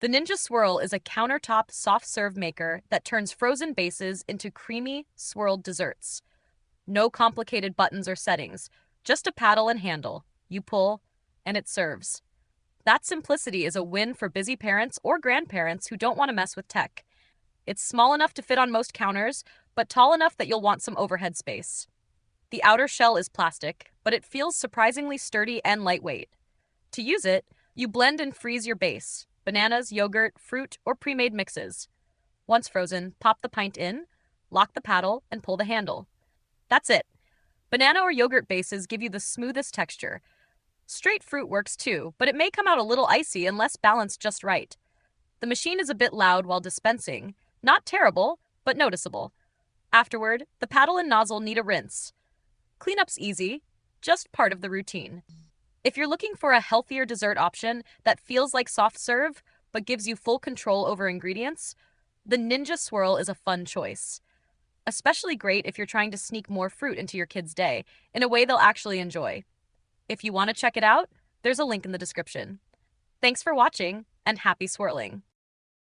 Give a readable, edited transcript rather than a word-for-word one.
The Ninja Swirl is a countertop soft serve maker that turns frozen bases into creamy, swirled desserts. No complicated buttons or settings, just a paddle and handle. You pull, and it serves. That simplicity is a win for busy parents or grandparents who don't want to mess with tech. It's small enough to fit on most counters, but tall enough that you'll want some overhead space. The outer shell is plastic, but it feels surprisingly sturdy and lightweight. To use it, you blend and freeze your base: bananas, yogurt, fruit, or pre-made mixes. Once frozen, pop the pint in, lock the paddle, and pull the handle. That's it. Banana or yogurt bases give you the smoothest texture. Straight fruit works too, but it may come out a little icy unless balanced just right. The machine is a bit loud while dispensing. Not terrible, but noticeable. Afterward, the paddle and nozzle need a rinse. Cleanup's easy, just part of the routine. If you're looking for a healthier dessert option that feels like soft serve but gives you full control over ingredients, the Ninja Swirl is a fun choice. Especially great if you're trying to sneak more fruit into your kid's day in a way they'll actually enjoy. If you want to check it out, there's a link in the description. Thanks for watching, and happy swirling!